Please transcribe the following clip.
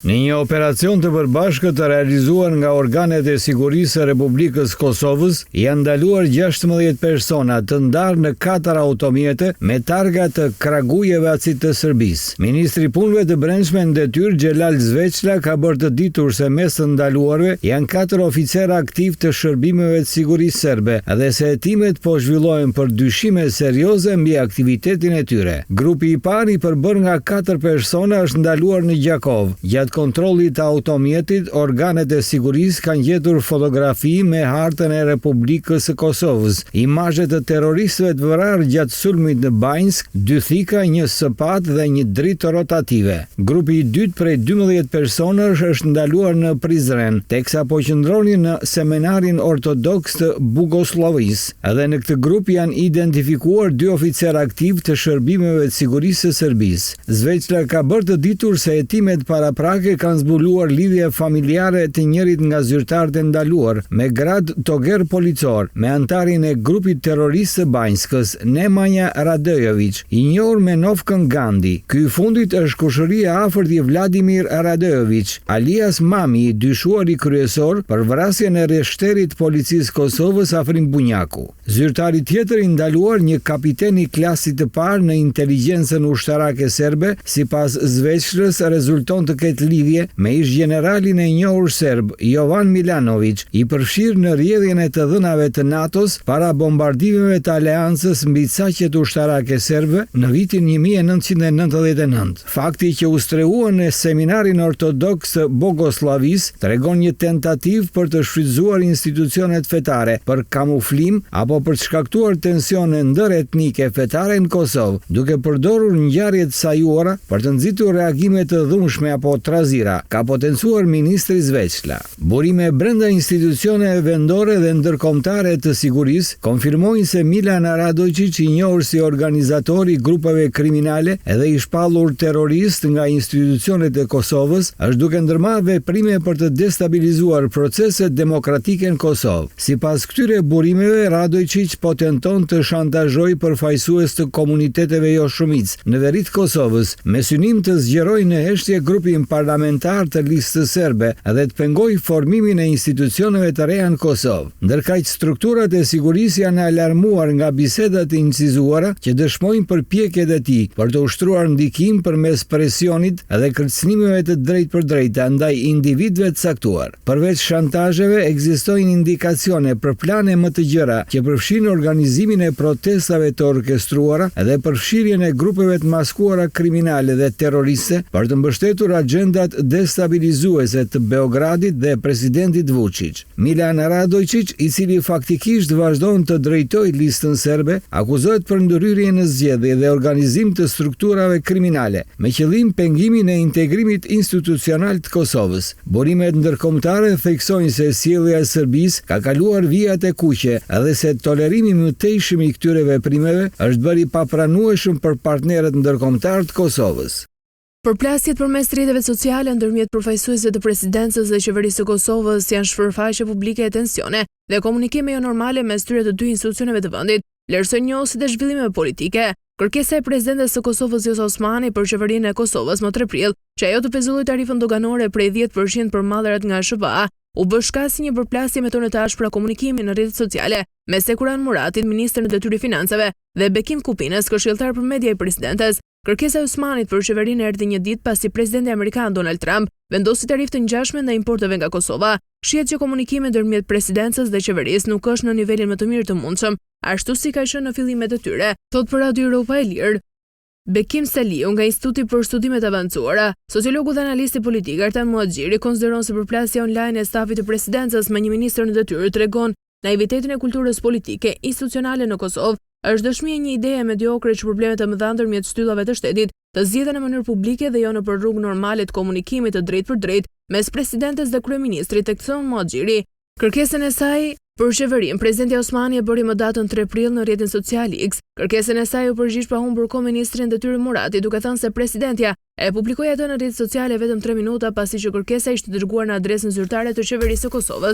Në një operacion të përbashkët të realizuar nga organet e sigurisë së Republikës Kosovës, janë ndaluar 16 persona të ndarë në 4 automjete me targa të kragujevacit të Serbisë. Ministri i Punëve të Brendshme në detyrë Xhelal Zveçla ka bërë të ditur se mes të ndaluarve janë 4 oficerë aktiv të shërbimeve të sigurisë serbe dhe se hetimet po zhvillohen për dyshime serioze mbi aktivitetin e tyre. Grupi i parë i përbër nga 4 persona është ndaluar në Gjakov. Gjatë kontrollit të automjetit, organet e sigurisë kanë gjetur fotografi me hartën e Republikës së Kosovës, imazhe të terroristëve të vrarë gjatë sulmit në Banjsk, 2 thika, 1 SPAT dhe 1 dritë rotative. Grupi i dytë prej 12 personash është ndaluar në Prizren, teksa po qëndronin në seminarin ortodoks të Bugosllavisë. Edhe në këtë grup janë identifikuar 2 oficerë aktiv të shërbimeve të sigurisë së Serbisë. Zveçla ka bërë të ditur se hetimet paraprake kanë zbuluar lidhje familjare të njërit nga zyrtarët e ndaluar me grad toger policor me antarin e grupit terrorist të Banjskës, Nemanja Radojević, i njohur me novkën Gandhi. Ky i fundit është kushëria e afërt i Vladimir Radojević, alias Mami, i dyshuari kryesor për vrasjen e rreshterit policisë Kosovës afrim Bunjaku. Zyrtari tjetër i ndaluar, një kapiten i klasit të parë në inteligjencën ushtarake serbe, sipas Zveçlës rezulton të ketë lidhje me ish generalin e njohur serb Jovan Milanović, i përfshirë në rrjedhjen e të dhënave të NATO-s para bombardimeve të aleancës mbi saqet ushtarake serbe në vitin 1999. Fakti që u strehua në seminarin ortodoks të Bogoslavisë tregon një tentativë për të shfrytzuar institucionet fetare për kamuflim apo për të shkaktuar tensione ndëretnike fetare në Kosovë, duke përdorur ngjarjet sajuara për të nxitur reagime të dhunshme apo trazira, ka potencuar ministri Zveçla. Burime brenda institucioneve vendore dhe ndërkombëtare të sigurisë konfirmojnë se Milan Radojić, i njohur si organizator i grupeve kriminale edhe i shpallur terrorist nga institucionet e Kosovës, është duke ndërmarrë veprime për të destabilizuar proceset demokratike në Kosovë. Sipas këtyre burimeve, Radojić po tenton të shantazhojë përfaqësues të komuniteteve jo shumicë në veri të Kosovës, me synim të zgjerojë në heshtje grupin parlamentar të listës serbe dhe të pengoj formimin e institucioneve të reja në Kosovë. Ndërkaq strukturat e sigurisë janë alarmuar nga bisedat e incizuara që dëshmojnë përpjekjet e tij për të ushtruar ndikim përmes presionit dhe kërcënimeve të drejtpërdrejta ndaj individëve të caktuar. Përveç shantazheve, ekzistojnë indikacione për plane më të gjëra që përfshin organizimin e protestave të orkestruara dhe përfshirjen e grupeve të maskuara kriminale dhe terroriste për të mbështetur agjendat destabilizuese të Beogradit dhe presidentit Vučić. Milan Radojić, i cili faktikisht vazhdon të drejtojë listën serbe, akuzohet për ndërhyrje në zgjedhje dhe organizim të strukturave kriminale, me qëllim pengimin e integrimit institucional të Kosovës. Burimet ndërkombëtare theksojnë se sjellja e Serbisë ka kaluar vijat e kuqe dhe se tolerimi më tejshëm i këtyre veprimeve është bërë i papranueshëm për partnerët ndërkombëtar të Kosovës. Përplasjet përmes rrjeteve sociale ndërmjet përfaqësuesve të presidencës dhe qeverisë së Kosovës janë shpërfaqe publike e tensione dhe komunikime jo normale mes tyre të 2 institucioneve të vendit, vlerësojnë njohësit e zhvillimeve politike. Kërkesa e presidentes së Kosovës Vjosa Osmani për qeverinë e Kosovës më 3 prill, që ajo të pezulloj tarifën doganore prej 10% për mallerat nga SBA, u bë shkak si një përplasje me tonë të ashpra komunikimi në rrjetet sociale me Sekuran Muratin, ministër në detyrë financave, dhe Bekim Kupines, këshilltar për media i presidentes. Kërkesa e Osmanit për qeverinë erdhi një ditë pasi presidenti amerikan Donald Trump vendosi tarifë të ngjashme ndaj importeve nga Kosova. Shihet që komunikimi ndërmjet presidencës dhe qeverisë nuk është në nivelin më të mirë të mundshëm, ashtu si ka qenë në fillimet e tyre, thot për Radio Europa e Lirë Bekim Saliu nga Instituti për Studimet Avancuara. Sociologu dhe analisti politik Artan Muhaxhiri konsideron se përplasja online e stafit të presidencës me një ministër në detyrë tregon naivitetin e kulturës politike institucionale në Kosovë. Është dëshmi e një ideje mediokre që problemet e mëdha ndërmjet shtyllave të shtetit të zgjidhen në mënyrë publike dhe jo në për rrugë normale të komunikimit të drejtë për drejtë mes presidentes dhe kryeministrit, thon Muhaxhiri. Kërkesën e saj për qeverinë, presidenti Osmani e bëri më datën 3 prill në rrjetin social X. Kërkesën e saj u përgjigj pa humbur kohë ministri në detyrë Murati, duke thënë se presidentja e publikoi atë në rrjetet sociale vetëm 3 minuta pasi që kërkesa ishte dërguar në adresën zyrtare të qeverisë së Kosovës.